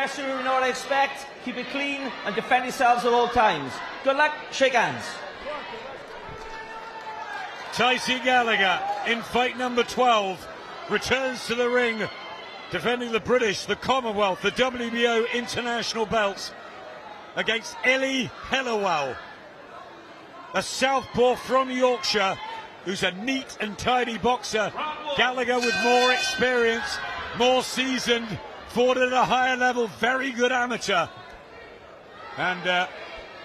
pressure you know what I expect. Keep it clean and defend yourselves at all times. Good luck. Shake hands. Tysie Gallagher in fight number 12 returns to the ring, defending the British, the Commonwealth, the WBO international belts against Ellie Hellewell, a southpaw from Yorkshire who's a neat and tidy boxer. Gallagher with more experience, more seasoned, fought at a higher level, very good amateur, and a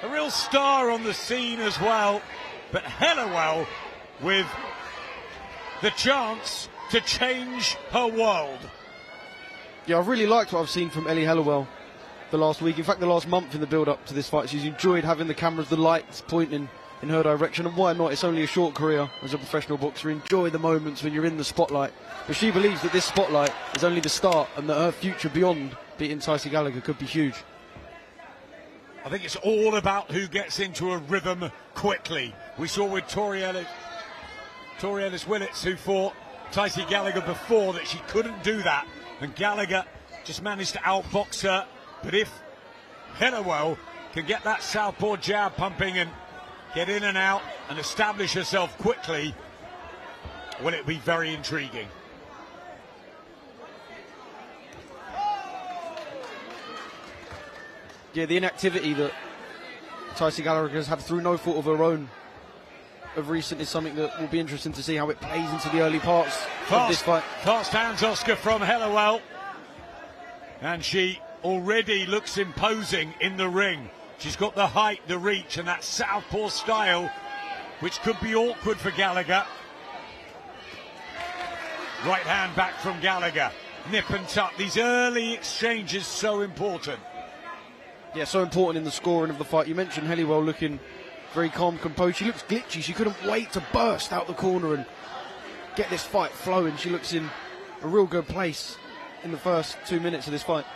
real star on the scene as well. But Hellewell with the chance to change her world. Yeah, I've really liked what I've seen from Ellie Hellewell the last week. In fact, the last month in the build-up to this fight. She's enjoyed having the cameras, the lights pointing in her direction. And why not? It's only a short career as a professional boxer. Enjoy the moments when you're in the spotlight. But she believes that this spotlight is only the start and that her future beyond beating Tysie Gallagher could be huge. I think it's all about who gets into a rhythm quickly. We saw with Tori Ellis-Willits, who fought Tysie Gallagher before, that she couldn't do that. And Gallagher just managed to outbox her. But if Hellewell can get that southpaw jab pumping and get in and out and establish herself quickly, will it be very intriguing. Yeah, the inactivity that Tysie Gallagher has had through no fault of her own of recent is something that will be interesting to see how it plays into the early parts of this fight. Fast hands, Oscar, from Hellewell. And she already looks imposing in the ring. She's got the height, the reach, and that southpaw style, which could be awkward for Gallagher. Right hand back from Gallagher. Nip and tuck. These early exchanges so important. Yeah, so important in the scoring of the fight. You mentioned Hellewell looking very calm, composed. She looks glitchy. She couldn't wait to burst out the corner and get this fight flowing. She looks in a real good place in the first 2 minutes of this fight.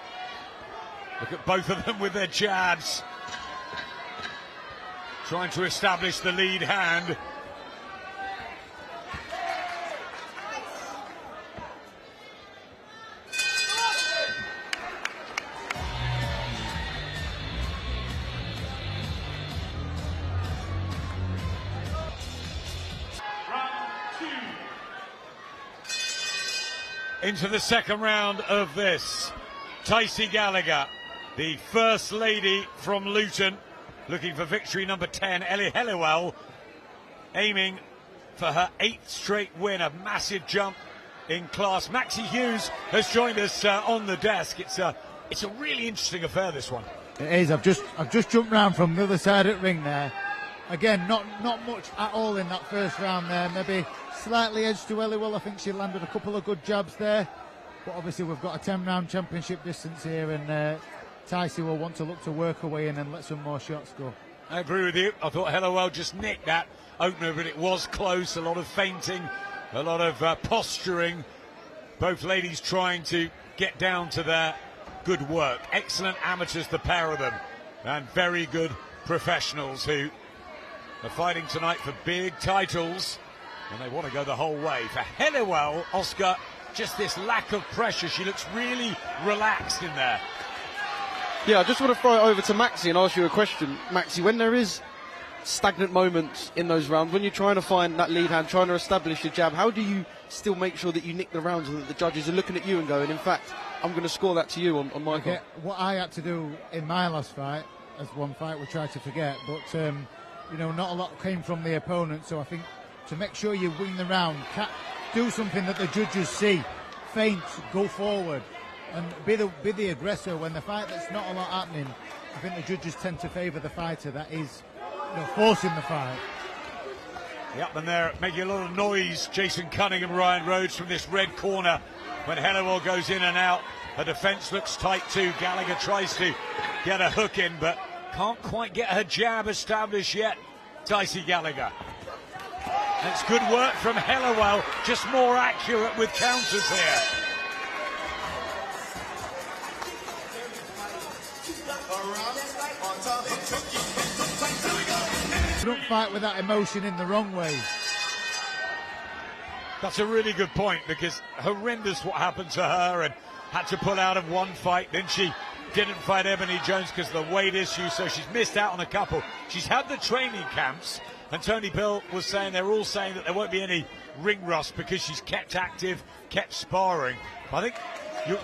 Look at both of them with their jabs, trying to establish the lead hand. Into the second round of this. Tysie Gallagher, the First Lady from Luton, looking for victory number 10. Ellie Hellewell aiming for her 8th straight win, a massive jump in class. Maxie Hughes has joined us on the desk. It's a really interesting affair, this one. It is. I've just jumped round from the other side of the ring there. Again, not much at all in that first round there. Maybe slightly edged to Hellewell. I think she landed a couple of good jabs there. But obviously we've got a 10-round championship distance here, and Tysie will want to look to work her way in and let some more shots go. I agree with you. I thought Hellewell just nicked that opener, but it was close. A lot of feinting, a lot of posturing. Both ladies trying to get down to their good work. Excellent amateurs, the pair of them, and very good professionals who are fighting tonight for big titles, and they want to go the whole way. For Hellewell, Oscar, just this lack of pressure. She looks really relaxed in there. Yeah, I just want to throw it over to Maxie and ask you a question. Maxie, when there is stagnant moments in those rounds, when you're trying to find that lead hand, trying to establish your jab, how do you still make sure that you nick the rounds and that the judges are looking at you and going, in fact, I'm going to score that to you on my card? What I had to do in my last fight, as one fight we tried to forget, but you know, not a lot came from the opponent, so I think to make sure you win the round, do something that the judges see, feint, go forward, and be the aggressor. When the fight that's not a lot happening, I think the judges tend to favour the fighter that is, you know, forcing the fight. Yep, and they're making a lot of noise, Jason Cunningham, Ryan Rhodes, from this red corner when Hellewell goes in and out. Her defence looks tight too. Gallagher tries to get a hook in, but can't quite get her jab established yet, Tysie Gallagher. And it's good work from Hellewell, just more accurate with counters here. Don't fight with that emotion in the wrong way. That's a really good point, because horrendous what happened to her, and had to pull out of one fight, then she didn't fight Ebony Jones because of the weight issue, so she's missed out on a couple. She's had the training camps, and Tony Bill was saying they're all saying that there won't be any ring rust because she's kept active, kept sparring. I think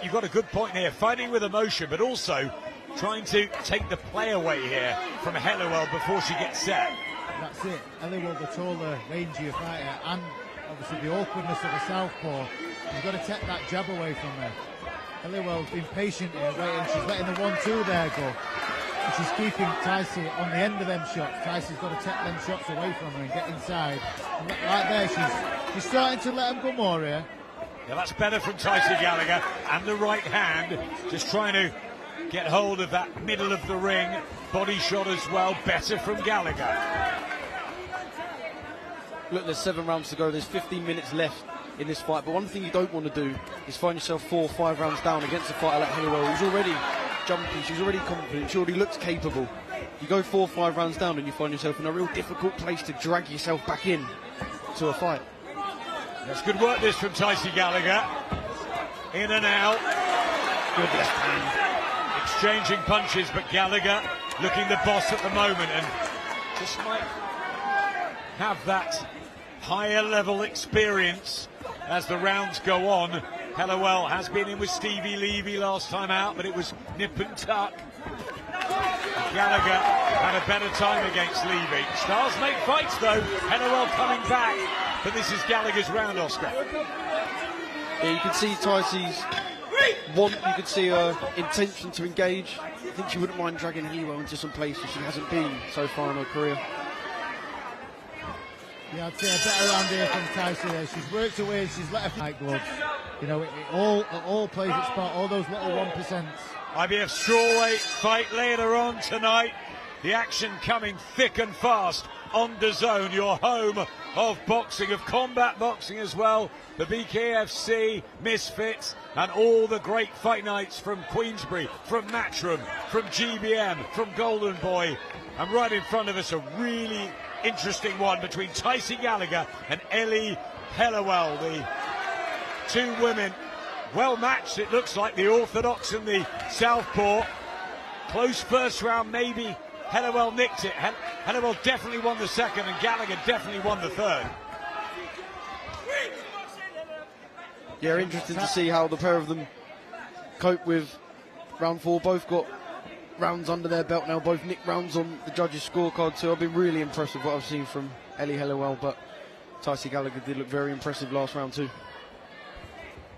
you've got a good point here, fighting with emotion, but also trying to take the play away here from Hellewell before she gets set. That's it. Ellie will the taller, rangier fighter, and obviously the awkwardness of the southpaw. You've got to take that jab away from her. Hellewell's been patient here, waiting. She's letting the 1-2 there go. And she's keeping Tysie on the end of them shots. Tysie's got to take them shots away from her and get inside. And right there, she's starting to let them go more here. Yeah, that's better from Tysie Gallagher, and the right hand, just trying to get hold of that middle of the ring. Body shot as well, better from Gallagher. Look, there's 7 rounds to go. There's 15 minutes left in this fight. But one thing you don't want to do is find yourself 4 or 5 rounds down against a fighter like Hellewell, who's already jumpy, she's already confident, she already looks capable. You go 4 or 5 rounds down and you find yourself in a real difficult place to drag yourself back in to a fight. That's good work this from Tysie Gallagher. In and out. Good left hand. Exchanging punches, but Gallagher looking the boss at the moment and just might have that higher level experience as the rounds go on. Hellewell has been in with Stevie Levy last time out, but it was nip and tuck. Gallagher had a better time against Levy. Stars make fights though. Hellewell coming back, but this is Gallagher's round, Oscar. Yeah, you can see Tysie's want, you can see her intention to engage. I think she wouldn't mind dragging Hellewell into some places she hasn't been so far in her career. Yeah, I'd say a better round here from Tysie there. She's worked away, she's let her fight gloves. You know, it all plays its part, all those little 1%. IBF strawweight fight later on tonight. The action coming thick and fast on DAZN, your home of boxing, of combat boxing as well. The BKFC, Misfits, and all the great fight nights from Queensbury, from Matchroom, from GBM, from Golden Boy. And right in front of us, a really interesting one between Tysie Gallagher and Ellie Hellewell. The 2 women well matched, it looks like, the orthodox and the southpaw. Close first round, maybe Hellewell nicked it. Hellewell definitely won the second and Gallagher definitely won the third. Yeah, interesting to see how the pair of them cope with round 4. Both got rounds under their belt now, both nicked rounds on the judges' scorecard, so I've been really impressed with what I've seen from Ellie Hellewell, but Tysie Gallagher did look very impressive last round too.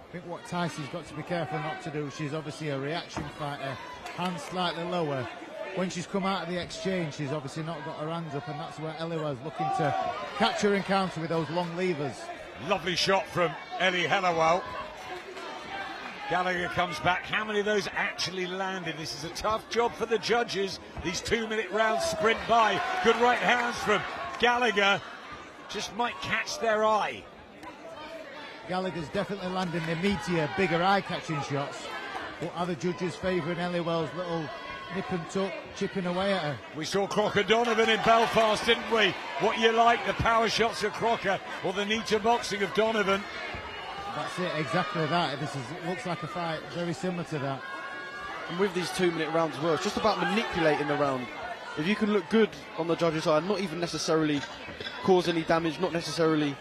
I think what Tysie's got to be careful not to do, she's obviously a reaction fighter, hands slightly lower. When she's come out of the exchange, she's obviously not got her hands up, and that's where Ellie was looking to catch her in counter with those long levers. Lovely shot from Ellie Hellewell. Gallagher comes back. How many of those actually landed? This is a tough job for the judges. These 2-minute rounds sprint by. Good right hands from Gallagher. Just might catch their eye. Gallagher's definitely landing the meatier, bigger eye-catching shots. But other judges favouring Hellewell's little nip and tuck, chipping away at her. We saw Crocker Donovan in Belfast, didn't we? What you like, the power shots of Crocker or the neater boxing of Donovan. That's it, exactly that. It looks like a fight very similar to that. And with these 2-minute rounds as well, it's just about manipulating the round. If you can look good on the judges' side, not even necessarily cause any damage, not necessarily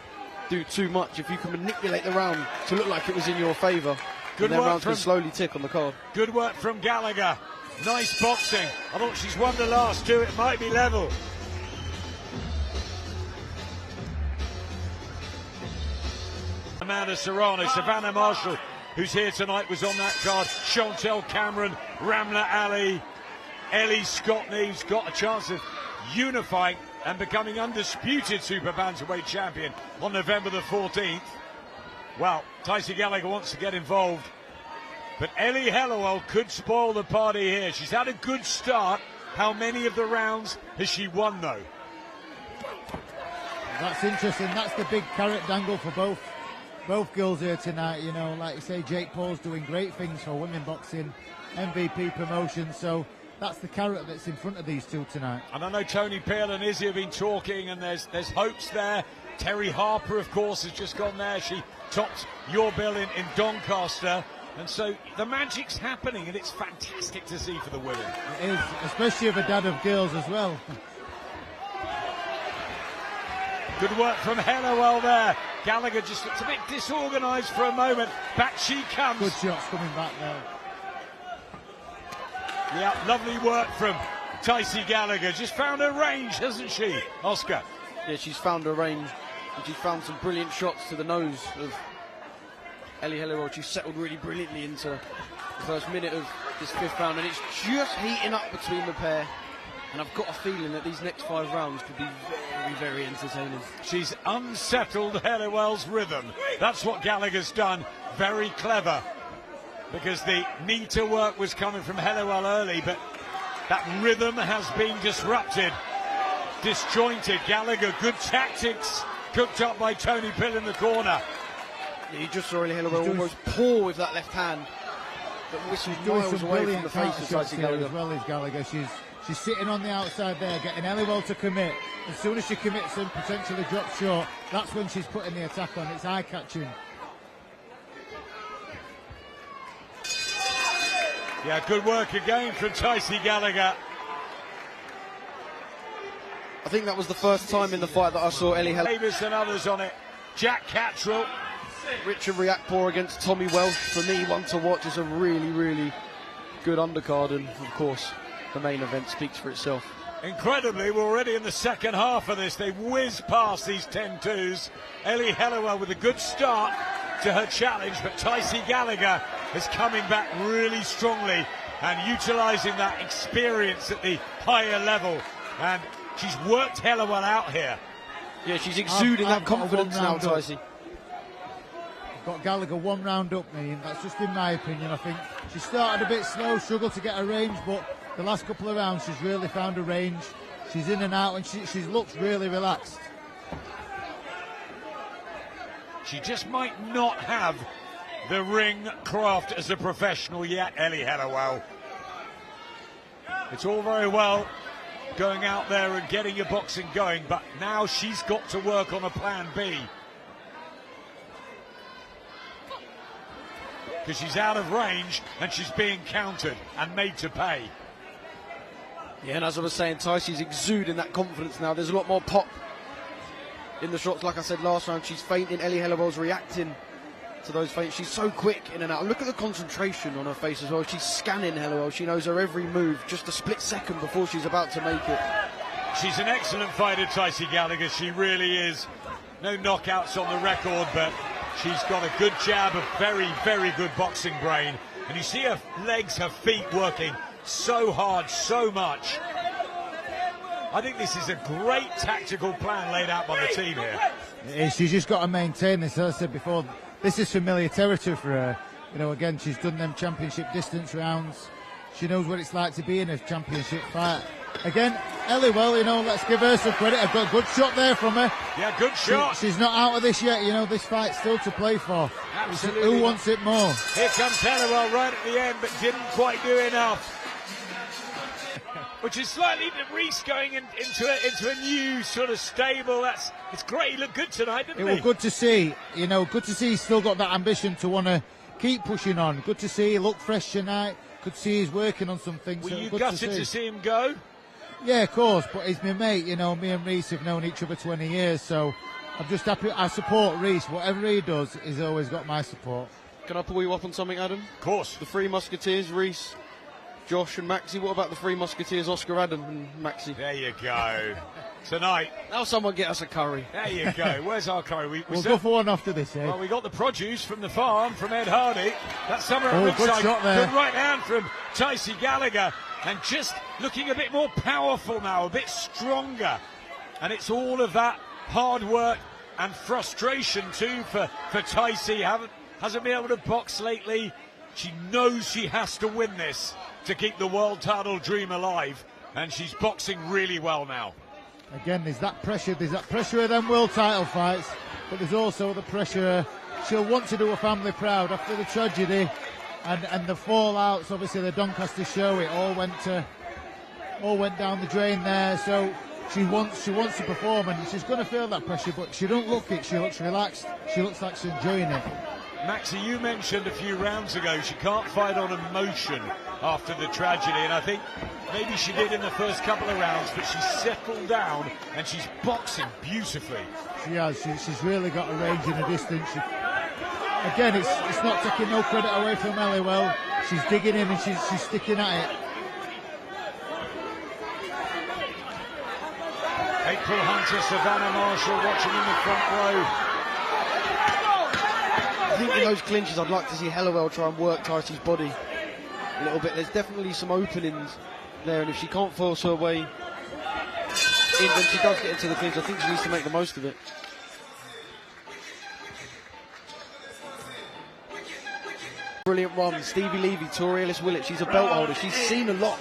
do too much, if you can manipulate the round to look like it was in your favour, good then work rounds from can slowly tick on the card. Good work from Gallagher. Nice boxing. I thought she's won the last 2. It might be level. Amanda Serrano, Savannah Marshall, who's here tonight, was on that card. Chantel Cameron, Ramla Ali, Ellie Scotney, who's got a chance of unifying and becoming undisputed super bantamweight champion on November the 14th. Well, Tysie Gallagher wants to get involved, but Ellie Hellewell could spoil the party here. She's had a good start. How many of the rounds has she won, though? That's interesting. That's the big carrot dangle for both girls here tonight. You know, like you say, Jake Paul's doing great things for women boxing, MVP promotion, so that's the carrot that's in front of these two tonight. And I know Tony Peel and Izzy have been talking, and there's hopes there. Terry Harper, of course, has just gone there. She topped your bill in Doncaster. And so the magic's happening, and it's fantastic to see for the women. It is, especially of a dad of girls as well. Good work from Hellewell there. Gallagher just looks a bit disorganised for a moment. Back she comes. Good shots coming back there. Yeah, lovely work from Tysie Gallagher. Just found her range, hasn't she, Oscar? Yeah, she's found her range. And she's found some brilliant shots to the nose of Ellie Hellewell. She's settled really brilliantly into the first minute of this 5th round, and it's just heating up between the pair. And I've got a feeling that these next 5 rounds could be very, very entertaining. She's unsettled Hellewell's rhythm. That's what Gallagher's done. Very clever. Because the meter work was coming from Hellewell early, but that rhythm has been disrupted. Disjointed. Gallagher, good tactics. Cooked up by Tony Pill in the corner. Yeah, you just saw Ellie Hellewell almost pour with that left hand. But whistled miles away from the face of Tysie Gallagher. As well as Gallagher. She's sitting on the outside there, getting Hellewell to commit. As soon as she commits and potentially drops short, that's when she's putting the attack on. It's eye-catching. Yeah, good work again from Tysie Gallagher. I think that was the first time in the fight that I saw Ellie Hellewell. Davis and others on it. Jack Cattrall. Richard Riakporhe against Tommy Welsh. For me, one to watch. Is a really, really good undercard, and of course, the main event speaks for itself. Incredibly, we're already in the second half of this. They whiz past these 10-2s. Ellie Hellewell with a good start to her challenge, but Tysie Gallagher is coming back really strongly and utilising that experience at the higher level. And she's worked Hellewell out here. Yeah, she's exuding that confidence now, Tysie. Got Gallagher 1 round up, me, and that's just in my opinion. I think she started a bit slow, struggled to get her range, but the last couple of rounds she's really found her range. She's in and out, and she looks really relaxed. She just might not have the ring craft as a professional yet, Ellie Hellewell. It's all very well going out there and getting your boxing going, but now she's got to work on a plan B. Because she's out of range and she's being countered and made to pay. Yeah, and as I was saying, Tysie's exuding that confidence now. There's a lot more pop in the shots. Like I said last round, she's fainting. Ellie Hellewell's reacting to those feints. She's so quick in and out. Look at the concentration on her face as well. She's scanning Hellewell. She knows her every move just a split second before she's about to make it. She's an excellent fighter, Tysie Gallagher. She really is. No knockouts on the record, but she's got a good jab, a very, very good boxing brain. And you see her legs, her feet working so hard, so much. I think this is a great tactical plan laid out by the team here. It is. She's just got to maintain this. As I said before, this is familiar territory for her. You know, again, she's done them championship distance rounds. She knows what it's like to be in a championship fight. Again, Ellie, well, you know, let's give her some credit. I've got a good shot there from her. Yeah, good shot. She's not out of this yet. You know, this fight's still to play for. Absolutely. Who wants it more? Here comes Hellewell right at the end, but didn't quite do enough. Which is slightly Reese going into a new sort of stable. It's great. He looked good tonight, didn't he? It was good to see. You know, good to see he's still got that ambition to want to keep pushing on. Good to see he looked fresh tonight. Good to see he's working on some things. Were you gutted to see him go? Yeah, of course, but he's my mate. You know, me and Reese have known each other 20 years, so I'm just happy. I support Reese. Whatever he does, he's always got my support. Can I pull you up on something, Adam? Of course. The Three Musketeers, Reese, Josh and Maxie. What about the Three Musketeers, Oscar, Adam and Maxie? There you go. Tonight. Now someone get us a curry. There you go. Where's our curry? We'll go for one after this, eh? Well, we got the produce from the farm, from Ed Hardy. That's summer at good Woodside. shot there. Good right hand from Tysie Gallagher. And just looking a bit more powerful now, a bit stronger. And it's all of that hard work and frustration too for Tysie. Hasn't been able to box lately. She knows she has to win this to keep the world title dream alive. And she's boxing really well now. Again, there's that pressure of them world title fights, but there's also the pressure. She'll want to do her family proud after the tragedy and the fallouts. Obviously, the Doncaster show, it all went down the drain there. So she wants to perform, and she's going to feel that pressure. But she don't look it. She looks relaxed. She looks like she's enjoying it. Maxie, you mentioned a few rounds ago she can't fight on emotion after the tragedy, and I think maybe she did in the first couple of rounds, but she's settled down and she's boxing beautifully. She has. She's really got a range and a distance. Again, it's not taking no credit away from Hellewell. She's digging in and she's sticking at it. April Hunter, Savannah Marshall watching in the front row. I think in those clinches I'd like to see Hellewell try and work Tysie's body a little bit. There's definitely some openings there, and if she can't force her way in when she does get into the clinch, I think she needs to make the most of it. Brilliant run. Stevie Levy, Tori Ellis-Willett, she's a belt holder. She's seen a lot.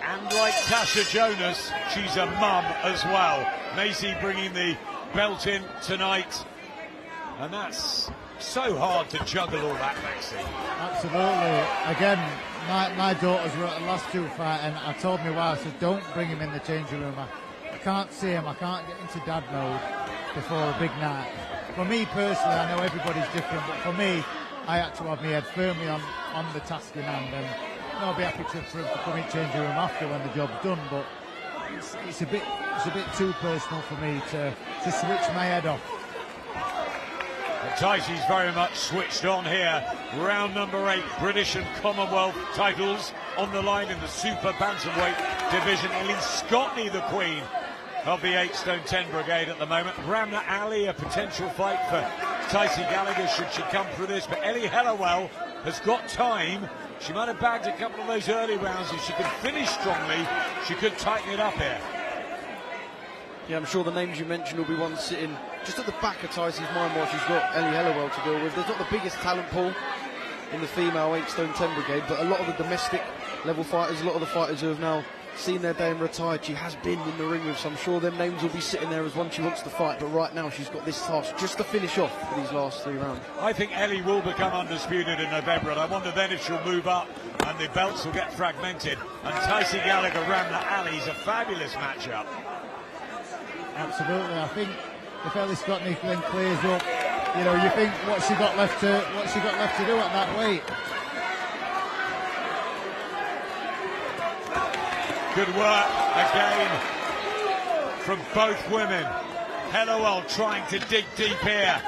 And like Tasha Jonas, she's a mum as well. Maisie bringing the belt in tonight. And that's so hard to juggle all that, Maxie. Absolutely. Again, my daughters were at the last two fights, and I told my wife, I said, don't bring him in the changing room. I can't see him. I can't get into dad mode before a big night. For me personally, I know everybody's different, but for me, I had to have my head firmly on the task in hand, and I'll be happy for him to come in the changing room after when the job's done. But it's a bit too personal for me to switch my head off. Tysie's very much switched on here. Round number 8, British and Commonwealth titles on the line in the super bantamweight division. Ellie Scotney, the queen of the 8 stone 10 brigade at the moment. Ramna Ali, a potential fight for Tysie Gallagher should she come through this, but Ellie Hellewell has got time. She might have bagged a couple of those early rounds. If she could finish strongly, she could tighten it up here. Yeah, I'm sure the names you mentioned will be ones sitting just at the back of Tysie's mind while she's got Ellie Hellewell to deal with. There's not the biggest talent pool in the female 8 stone 10 brigade, but a lot of the domestic level fighters, a lot of the fighters who have now seen their day and retired, she has been in the ring with, so I'm sure them names will be sitting there as one she wants to fight, but right now she's got this task just to finish off for these last 3 rounds. I think Ellie will become undisputed in November, and I wonder then if she'll move up and the belts will get fragmented, and Tysie Gallagher, Ramna Ali is a fabulous matchup. Absolutely. I think if Ellie Scotney then clears up, you know, you think what's she got left to do at that weight? Good work again from both women. Hellewell trying to dig deep here.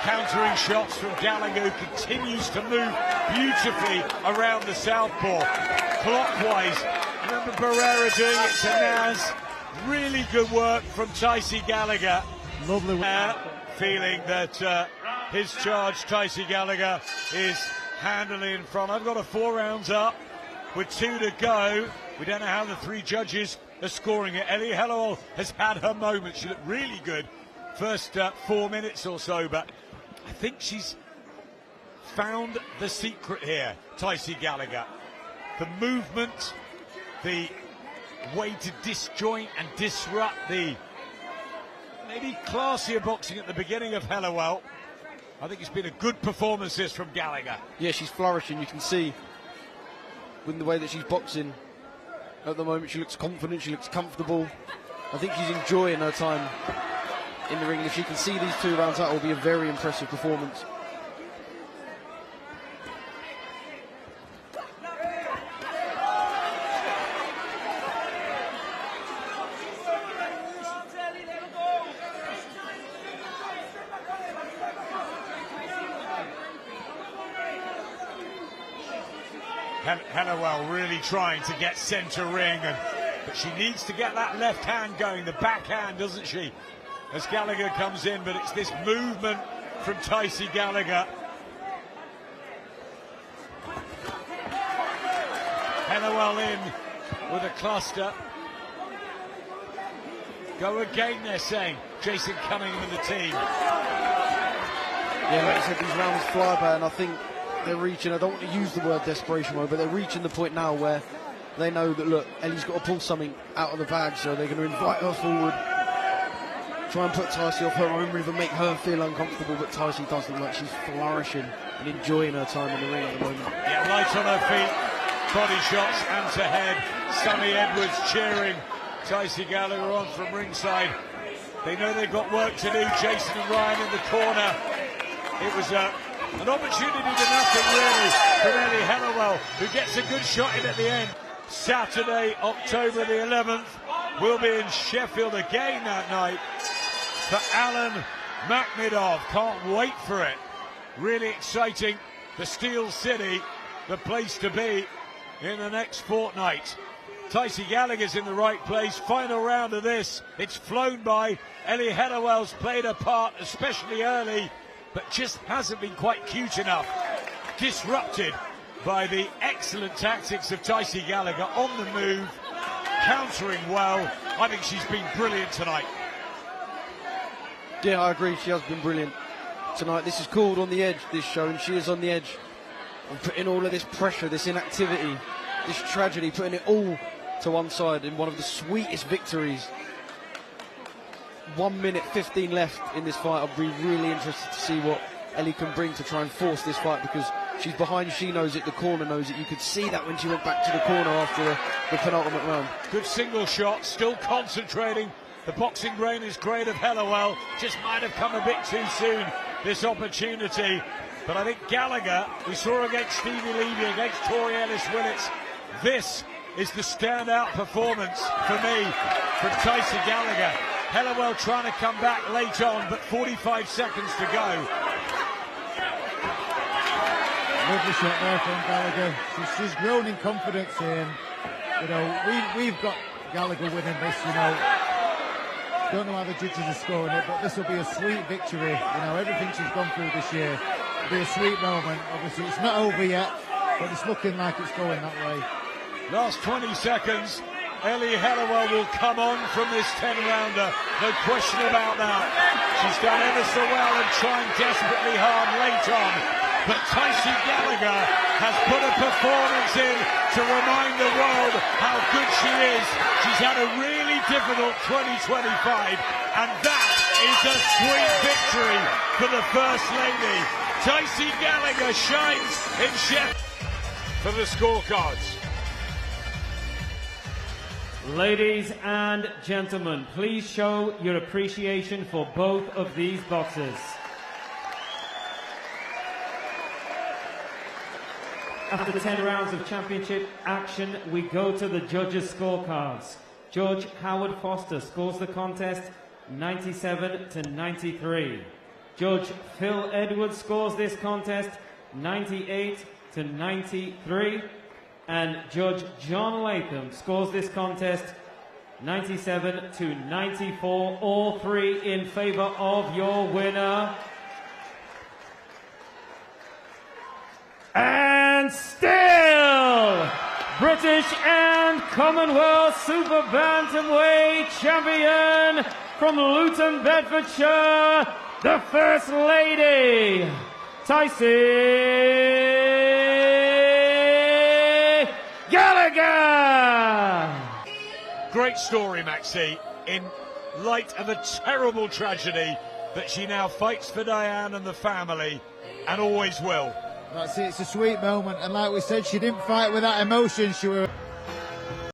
Countering shots from Gallagher, who continues to move beautifully around the southpaw. Clockwise. Remember Barrera doing it to Naz. Really good work from Tysie Gallagher. Lovely. Feeling that his charge, Tysie Gallagher, is handily in front. I've got a 4 rounds up with 2 to go. We don't know how the 3 judges are scoring it. Ellie Hellewell has had her moment. She looked really good first 4 minutes or so, but I think she's found the secret here, Tysie Gallagher. The movement, the way to disjoint and disrupt the maybe classier boxing at the beginning of Hellewell. I think it's been a good performance this from Gallagher. Yeah, she's flourishing. You can see with the way that she's boxing at the moment. She looks confident, she looks comfortable. I think she's enjoying her time in the ring. If she can see these 2 rounds out, it will be a very impressive performance. Hellewell really trying to get centre ring, but she needs to get that left hand going, the backhand, doesn't she, as Gallagher comes in, but it's this movement from Tysie Gallagher. Hellewell in with a cluster. Go again, they're saying. Jason Cunningham and the team. Yeah, like I said, these rounds fly by, and I think they're reaching, I don't want to use the word desperation mode, but they're reaching the point now where they know that, look, Ellie's got to pull something out of the bag, so they're going to invite her forward, try and put Tysie off her own rhythm, make her feel uncomfortable, but Tysie does look like she's flourishing and enjoying her time in the ring at the moment. Yeah, light on her feet, body shots, and to head. Sonny Edwards cheering Tysie Gallagher on from ringside. They know they've got work to do. Jason and Ryan in the corner. It was a An opportunity to nothing, really, from Ellie Hellewell, who gets a good shot in at the end. Saturday, October the 11th, will be in Sheffield again that night for Alan Makhmedov. Can't wait for it. Really exciting. The Steel City, the place to be in the next fortnight. Tysie Gallagher's in the right place. Final round of this. It's flown by. Ellie Hellewell's played a part, especially early, but just hasn't been quite cute enough. Disrupted by the excellent tactics of Tysie Gallagher on the move, countering well. I think she's been brilliant tonight. Yeah, I agree. She has been brilliant tonight. This is called On the Edge, this show, and she is on the edge of putting all of this pressure, this inactivity, this tragedy, putting it all to one side in one of the sweetest victories. 1 minute 15 left in this fight. I'll be really interested to see what Ellie can bring to try and force this fight, because she's behind, she knows it, the corner knows it. You could see that when she went back to the corner after the penultimate round. Good single shot, still concentrating. The boxing brain is great of Hellewell. Just might have come a bit too soon, this opportunity. But I think Gallagher, we saw against Stevie Levy, against Tori Ellis-Willits. This is the standout performance for me from Tysie Gallagher. Hellewell trying to come back late on, but 45 seconds to go. Lovely shot there from Gallagher. She's grown in confidence here. And, you know, we've got Gallagher winning this, you know. Don't know how the judges are scoring it, but this will be a sweet victory. You know, everything she's gone through this year will be a sweet moment. Obviously, it's not over yet, but it's looking like it's going that way. Last 20 seconds. Ellie Hellewell will come on from this 10-rounder. No question about that. She's done ever so well and trying desperately hard late on. But Tysie Gallagher has put a performance in to remind the world how good she is. She's had a really difficult 2025, and that is a sweet victory for the First Lady. Tysie Gallagher shines in Sheffield. For the scorecards. Ladies and gentlemen, please show your appreciation for both of these boxers. After 10 rounds of championship action, we go to the judges' scorecards. Judge Howard Foster scores the contest 97-93. Judge Phil Edwards scores this contest 98-93. And Judge John Latham scores this contest 97-94. All three in favour of your winner. And still, British and Commonwealth Super Bantamweight champion from Luton, Bedfordshire, the First Lady, Tysie Gallagher! Great story, Maxie, in light of a terrible tragedy that she now fights for Diane and the family, and always will. That's it, it's a sweet moment, and like we said, she didn't fight with that emotion. She was